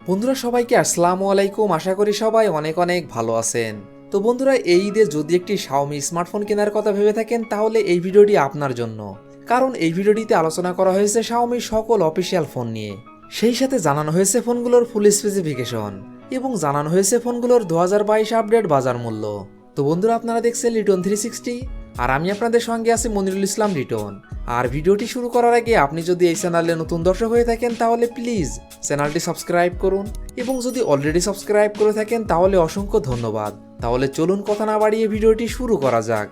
বন্ধুরা সবাইকে আসসালামু আলাইকুম। আশা করি সবাই অনেক অনেক ভালো আছেন। তো বন্ধুরা, এই ঈদে যদি একটি Xiaomi স্মার্টফোন কেনার কথা ভেবে থাকেন তাহলে এই ভিডিওটি আপনার জন্য। কারণ এই ভিডিওটিতে আলোচনা করা হয়েছে Xiaomi সকল অফিসিয়াল ফোন নিয়ে। সেই সাথে জানানো হয়েছে ফোনগুলোর ফুল স্পেসিফিকেশন এবং জানানো হয়েছে ফোনগুলোর 2022 আপডেট বাজার মূল্য। তো বন্ধুরা, আপনারা দেখছেন লিটন 360 আর আমি আপনাদের সঙ্গে আছি মনিরুল ইসলাম লিটন। আর ভিডিওটি শুরু করার আগে আপনি যদি এই চ্যানেলে নতুন দর্শক হয়ে থাকেন তাহলে প্লিজ চ্যানেলটি সাবস্ক্রাইব করুন, এবং যদি অলরেডি সাবস্ক্রাইব করে থাকেন তাহলে অসংখ্য ধন্যবাদ। তাহলে চলুন কথা না বাড়িয়ে ভিডিওটি শুরু করা যাক।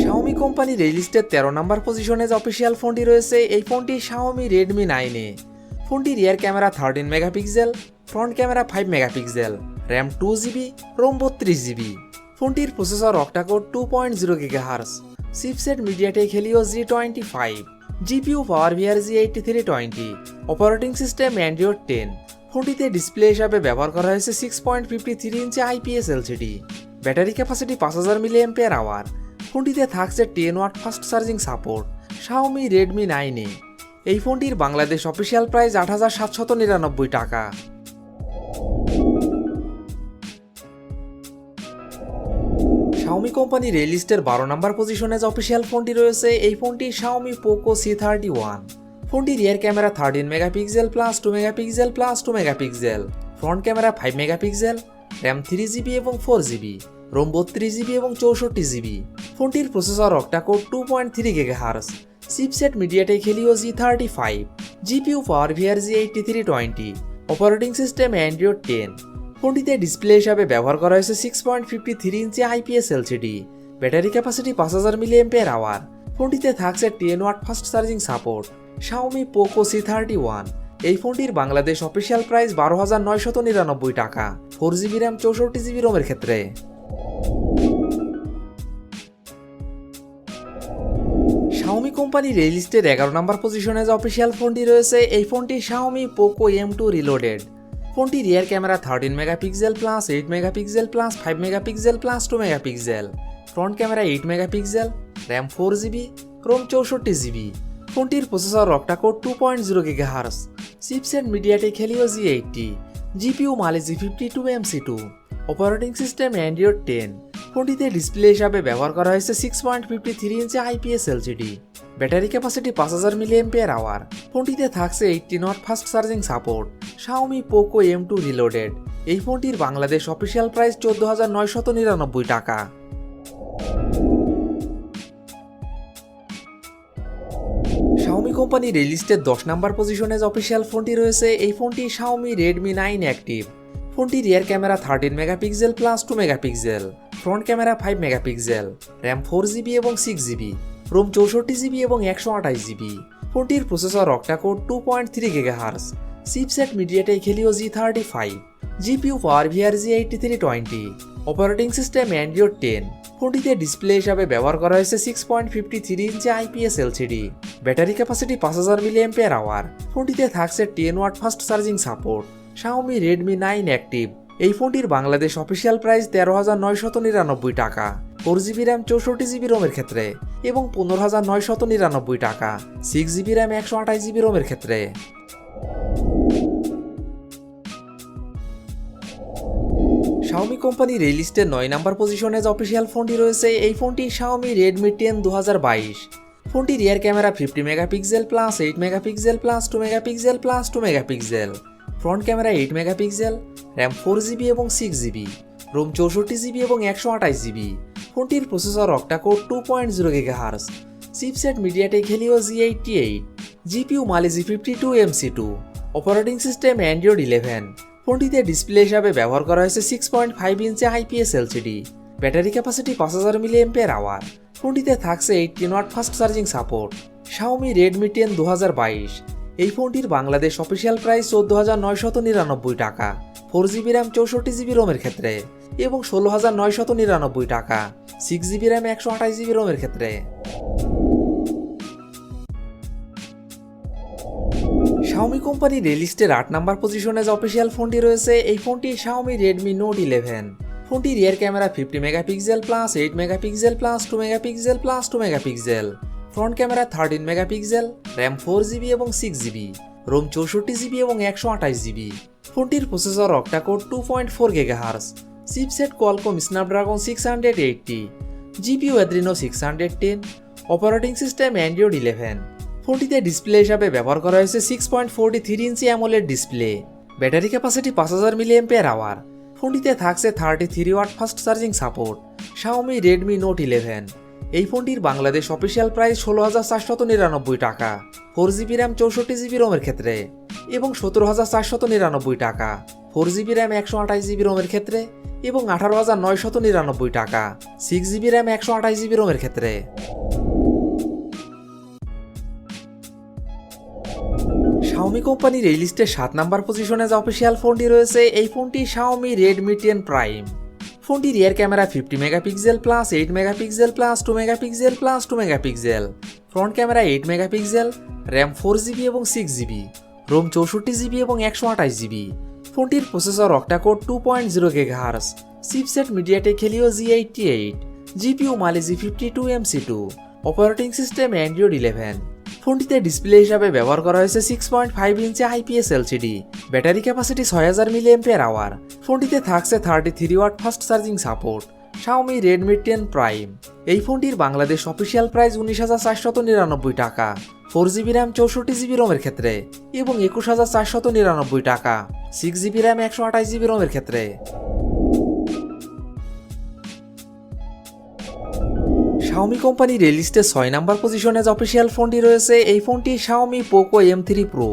Xiaomi কোম্পানির এই লিস্টের 13 নম্বর পজিশনে যে অফিসিয়াল ফোনটি রয়েছে, এই ফোনটি Xiaomi redmi 9A। ফোনটির rear camera 13 megapixel, front camera 5 megapixel, RAM 2GB, ROM 32GB। ফোনটির processor octa core 2.0 GHz, chipset MediaTek Helio G25, GPU power G8320, operating system Android 10। ফোনটিতে ডিসপ্লে হিসাবে ব্যবহার করা হয়েছে 6.53 inch IPS LCD। Battery capacity 5000 mAh। ফোনটিতে থাকছে 10 watt fast charging support. Xiaomi redmi 9A। এই ফোনটির বাংলাদেশ অফিসিয়াল প্রাইস 8799 টাকা। Xiaomi কোম্পানির এই লিস্টের 12 নম্বর পজিশনে যে অফিসিয়াল ফোনটি রয়েছে, এই ফোনটি Xiaomi Poco C31। ফোনটির rear camera 13 megapixel plus 2 megapixel plus 2 megapixel, front camera 5 megapixel, RAM 3GB এবং 4GB, রোম 32GB এবং 64GB। ফোনটির processor octa core 2.3 GHz, chipset MediaTek Helio G35, GPU power G8320, operating system Android 10। ফোনটিতে display হিসাবে ব্যবহার করা হয়েছে 6.53 inch IPS LCD। Battery capacity 5000 mAh। ফোনটিতে থাকছে 10 watt fast charging support. Xiaomi Poco C31। এই ফোনটির বাংলাদেশ অফিসিয়াল প্রাইস 12999 টাকা, 4GB র্যাম 64GB রোমের ক্ষেত্রে। Xiaomi কোম্পানির এই লিস্টের 11 নম্বর পজিশনে যে অফিসিয়াল ফোনটি রয়েছে, এই ফোনটি Xiaomi Poco M2 Reloaded। ফোনটির rear camera 13 megapixel plus 8 megapixel plus 5 megapixel plus 2 megapixel, front camera 8 megapixel, RAM 4GB, ROM 64GB। ফোনটির processor octa core 2.0 GHz, chipset MediaTek Helio G80, GPU Mali G52MC2, operating system Android 10। ফোনটিতে display হিসাবে ব্যবহার করা হয়েছে 6.53 inch IPS LCD। Battery capacity 5000 mAh। ফোনটিতে থাকছে 18 watt fast charging support. Xiaomi Poco M2 Reloaded। এই ফোনটির বাংলাদেশ অফিসিয়াল প্রাইস 14999 টাকা। Xiaomi কোম্পানির এই লিস্টের 10 নম্বর পজিশনে যে অফিসিয়াল ফোনটি রয়েছে, এই ফোনটি Xiaomi redmi 9 Active। ফোনটির rear camera 13 megapixel plus 2 megapixel, front camera 5 megapixel, RAM 4GB এবং 6GB, রোম 64GB এবং 128GB। ফোনটির processor octa core 2.3 GHz, chipset MediaTek Helio G35, GPU power G8320, operating system Android 10। ফোনটিতে display হিসাবে ব্যবহার করা হয়েছে 6.53 inch IPS LCD। Battery capacity 5000 mAh। ফোনটিতে থাকছে 10 watt fast charging support. Xiaomi redmi 9 Active। এই ফোনটির বাংলাদেশ অফিসিয়াল প্রাইস 13999 টাকা, 4GB র্যাম 64GB রোমের ক্ষেত্রে, এবং 15999 টাকা, 6GB র্যাম 128GB রোমের ক্ষেত্রে। Xiaomi কোম্পানির এই লিস্টের 9 নম্বর পজিশনে যে অফিসিয়াল ফোনটি রয়েছে, এই ফোনটি Xiaomi redmi 10 2022। ফোনটির rear camera 50 megapixel plus 8 megapixel plus 2 megapixel plus 2 megapixel, front camera 8 megapixel, RAM 4GB এবং 6GB, রোম 64GB এবং 128GB। ফোনটির processor octa core 2.0 GHz, chipset MediaTek Helio G88, GPU Mali G52MC2, operating system Android 11। ফোনটিতে display হিসাবে ব্যবহার করা হয়েছে 6.5 inch IPS LCD। Battery capacity 5000 mAh। ফোনটিতে থাকছে 18 watt fast charging support. Xiaomi redmi 10 2022। এই ফোনটির বাংলাদেশ অফিসিয়াল প্রাইস 14999 টাকা, 4GB র্যাম 64GB রোমের ক্ষেত্রে, এবং 16999 টাকা, 6GB র্যাম 128GB রোমের ক্ষেত্রে। Xiaomi কোম্পানির রিলিস্টের 8 নাম্বার পজিশনে যে অফিসিয়াল ফোনটি রয়েছে এই ফোনটি Xiaomi Redmi Note 11। ফোনটি rear camera 50 megapixel plus 8 megapixel plus 2 megapixel plus 2 megapixel, front camera 13 megapixel, RAM 4GB এবং 6GB, রোম 64GB এবং 128GB। ফোনটির processor octa core 2.4 GHz, chipset Qualcomm Snapdragon 680, GPU Adreno 610, operating system Android 11। ফোনটিতে display হিসাবে ব্যবহার করা হয়েছে 6.43 inch AMOLED display, battery capacity 5000 mAh। ফোনটিতে থাকছে 33 watt fast charging support. Xiaomi Redmi Note 11। এই ফোনটির বাংলাদেশ অফিসিয়াল প্রাইস 16,499 টাকা 4GB র্যাম 64GB রোমের ক্ষেত্রে, এবং 17,499 টাকা 4GB র্যাম 128GB রোমের ক্ষেত্রে, এবং 18,999 টাকা 6GB র্যাম 128GB রোমের ক্ষেত্রে। Xiaomi কোম্পানির এই লিস্টে 7 নাম্বার পজিশনে যে অফিসিয়াল ফোনটি রয়েছে এই ফোনটি Xiaomi Redmi 10 Prime। ফোনটি rear camera 50 megapixel plus 8 megapixel plus 2 megapixel plus 2 megapixel, front camera 8 megapixel, RAM 4GB এবং 6GB, রোম 64GB এবং 128GB। ফোনটির processor octa core 2.0 GHz, chipset MediaTek Helio G88, GPU Mali G52 MC2, operating system Android 11। ফোনটিতে display হিসাবে ব্যবহার করা হয়েছে 6.5 inch IPS LCD, battery capacity 6000 mAh। ফোনটিতে থাকছে 33 watt fast charging support. Xiaomi Redmi 10 Prime। এই ফোনটির বাংলাদেশ অফিসিয়াল প্রাইস 19,499 টাকা 4GB র্যাম 64GB রোমের ক্ষেত্রে, এবং 21,499 টাকা 6GB র্যাম 128GB রোমের ক্ষেত্রে। Xiaomi কোম্পানির এই লিস্টে 6 নাম্বার পজিশনে যে অফিসিয়াল ফোনটি রয়েছে এই ফোনটি Xiaomi Poco M3 Pro।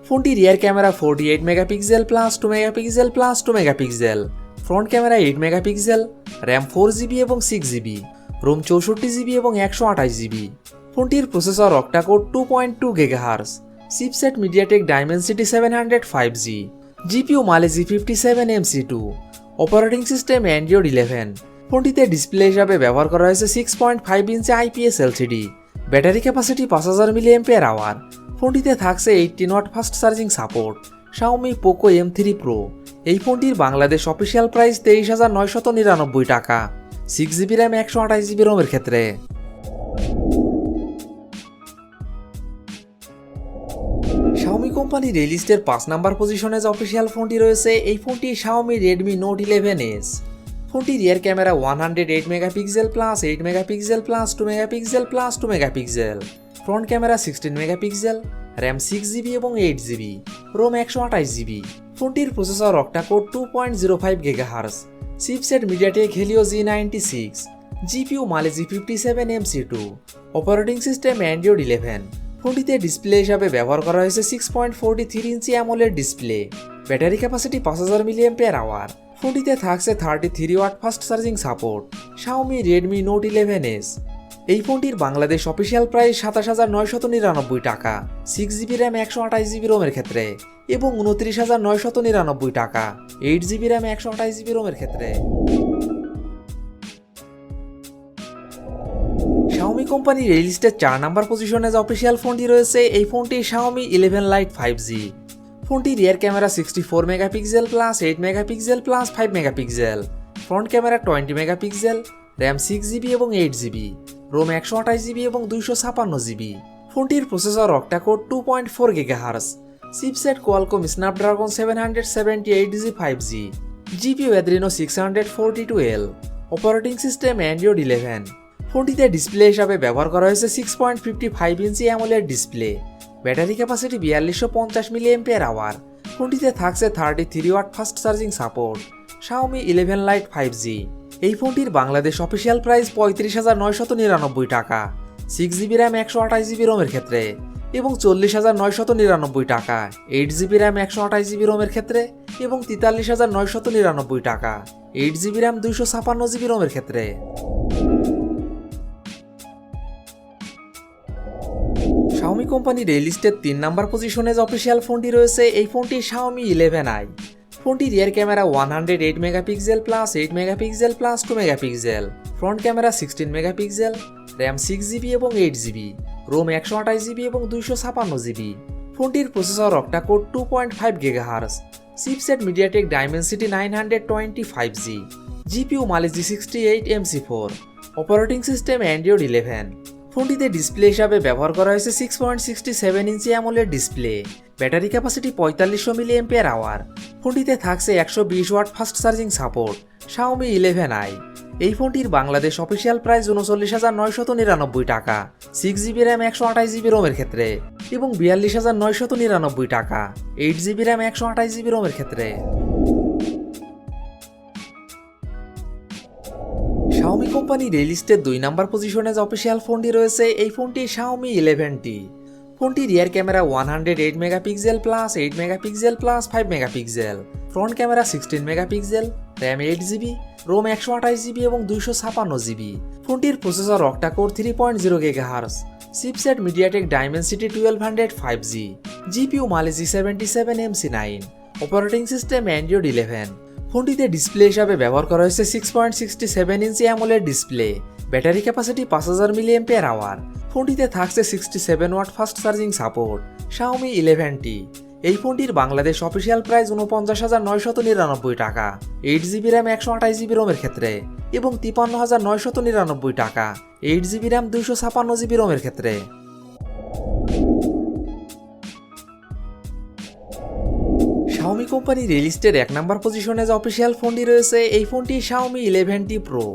ফোনটি rear camera 48 megapixel plus 2 megapixel plus 2 megapixel, front camera 8 megapixel, RAM 4GB এবং 6GB, রোম 64GB এবং 128GB। ফোনটির processor octa core 2.2 GHz, chipset MediaTek Dimensity 700 5G, GPU Mali G57 MC2, operating system Android 11। ফোনটিতে display হিসাবে ব্যবহার করা হয়েছে 6.5 inch IPS LCD, battery capacity 5000 mAh। ফোনটিতে থাকছে 18 watt fast charging support. Xiaomi Poco M3 Pro। এই ফোনটির বাংলাদেশ অফিসিয়াল প্রাইস 23,999 টাকা 6GB র্যাম 128GB রোমের ক্ষেত্রে। Xiaomi কোম্পানির এই লিস্টের 5 নাম্বার পজিশনে যে অফিসিয়াল ফোনটি রয়েছে এই ফোনটি Xiaomi Redmi Note 11s। ফোনটি rear camera 108 megapixel plus 8 megapixel plus 2 megapixel plus 2 megapixel, front camera 16 megapixel, RAM 6GB এবং 8GB, রোম 128GB। ফোনটির processor octa core 2.05 GHz, chipset MediaTek Helio G96, GPU Mali G57 MC2, operating system Android 11। ফোনটিতে display হিসাবে ব্যবহার করা হয়েছে 6.43 inch AMOLED display, battery capacity 5000 mAh। ফোনটিতে থাকছে 33 watt fast charging support. Xiaomi Redmi Note 11s। এই ফোনটির বাংলাদেশ অফিসিয়াল প্রাইস 27,999 টাকা 6GB র্যাম 128GB রোমের ক্ষেত্রে, এবং 29,999 টাকা 8GB র্যাম 128GB রোমের ক্ষেত্রে। Xiaomi কোম্পানির এই লিস্টের 4 নাম্বার পজিশনে যে অফিসিয়াল ফোনটি রয়েছে এই ফোনটি Xiaomi 11 Lite 5G। ফোনটি rear camera 64 megapixel plus 8 megapixel plus 5 megapixel, front camera 20 megapixel, RAM 6GB এবং 8GB, রোম 128GB এবং 256GB। ফোনটির processor octa core 2.4 GHz, chipset Qualcomm Snapdragon 778G 5G, GPU Adreno 642L, operating system Android 11। ফোনটিতে display হিসাবে ব্যবহার করা হয়েছে 6.55 inch AMOLED display, battery capacity 4250 mAh। ফোনটিতে থাকছে 33 watt fast charging support. Xiaomi 11 Lite 5G। এই ফোনটির বাংলাদেশ অফিসিয়াল প্রাইস 35,999 টাকা 6GB র্যাম 128GB রোমের ক্ষেত্রে, এবং 40,999 টাকা 8GB র্যাম 128GB রোমের ক্ষেত্রে, এবং 43,999 টাকা 8GB র্যাম 256GB রোমের ক্ষেত্রে। Xiaomi কোম্পানির এই লিস্টের 3 নাম্বার পজিশনে যে অফিসিয়াল ফোনটি রয়েছে এই ফোনটি Xiaomi 11i। ফোনটি rear camera 108 megapixel plus 8 megapixel plus 2 megapixel, front camera 16 megapixel, RAM 6GB এবং 8GB, রোম 128GB এবং 256GB। ফোনটির processor octa core 2.5 GHz, chipset MediaTek Dimensity 925G, GPU Mali G68 MC4, operating system Android 11। ফোনটিতে display হিসাবে ব্যবহার করা হয়েছে 6.67 inch AMOLED display, battery capacity 4500 mAh। ফোনটিতে থাকছে 120 watt fast charging support, Xiaomi 11i। এই ফোনটির বাংলাদেশ অফিসিয়াল প্রাইস 39,999 টাকা 6GB র্যাম 128GB রোমের ক্ষেত্রে এবং 42,999 টাকা 8GB র্যাম 128GB রোমের ক্ষেত্রে। Xiaomi কোম্পানি রেলিস্টের 2 নাম্বার পজিশনে যে অফিসিয়াল ফোনটি রয়েছে এই ফোনটি Xiaomi 11T। ফোনটি rear camera 108 megapixel plus 8 megapixel plus 5 megapixel, front camera 16 megapixel, RAM 8GB, ROM 128GB এবং 256GB। ফোনটির processor octa core 3.0 GHz, chipset MediaTek Dimensity 1205G, GPU Mali G77 MC9, operating system Android 11। ফোনটিতে display হিসাবে ব্যবহার করা হয়েছে 6.67 inch AMOLED display, battery capacity 5000 mAh। ফোনটিতে থাকছে 67 watt fast charging support, Xiaomi 11T। এই ফোনটির বাংলাদেশ অফিসিয়াল প্রাইস 49,999 টাকা 8GB র্যাম 128GB রোমের ক্ষেত্রে এবং 53,999 টাকা 8GB র্যাম 256GB রোমের ক্ষেত্রে। Xiaomi কোম্পানি রেলিস্টের 1 নাম্বার পজিশনে যে অফিসিয়াল ফোনটি রয়েছে এই ফোনটি Xiaomi 11T Pro।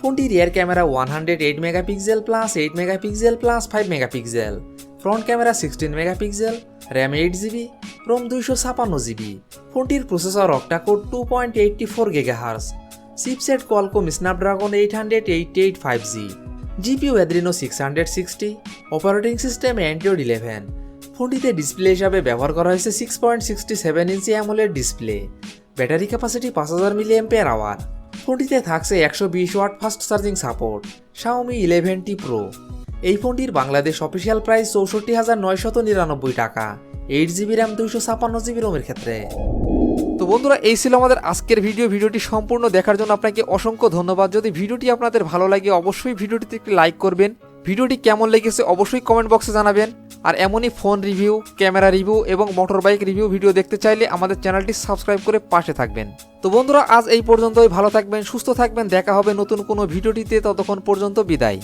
ফোনটি rear camera 108 megapixel plus 8 megapixel plus 5 megapixel, front camera 16 megapixel, RAM 8GB, ROM 256GB। ফোনটির processor octa core 2.84 GHz, chipset Qualcomm Snapdragon 888 5G, GPU Adreno 660, operating system Android 11। ফোনটিতে display হিসাবে ব্যবহার করা হয়েছে 6.67 inch AMOLED display, battery capacity 5000 mAh। ফোনটিতে থাকছে 120 watt fast charging support, Xiaomi 11T Pro। এই ফোনটির বাংলাদেশ অফিসিয়াল প্রাইস 64,999 টাকা 8GB র্যাম 256GB রোমের ক্ষেত্রে। তো বন্ধুরা, এই ছিল আমাদের আজকের ভিডিওটি সম্পূর্ণ দেখার জন্য আপনাকে অসংখ্য ধন্যবাদ। যদি ভিডিওটি আপনাদের ভালো লাগে অবশ্যই ভিডিওটিতে একটি লাইক করবেন, ভিডিওটি কেমন লেগেছে অবশ্যই কমেন্ট বক্সে জানাবেন। আর এমনই ফোন রিভিউ, ক্যামেরা রিভিউ এবং মোটর বাইক রিভিউ ভিডিও দেখতে চাইলে আমাদের চ্যানেলটি সাবস্ক্রাইব করে পাশে থাকবেন। তো বন্ধুরা, আজ এই পর্যন্তই। ভালো থাকবেন, সুস্থ থাকবেন, দেখা হবে নতুন কোনো ভিডিওটিতে। ততক্ষণ পর্যন্ত বিদায়।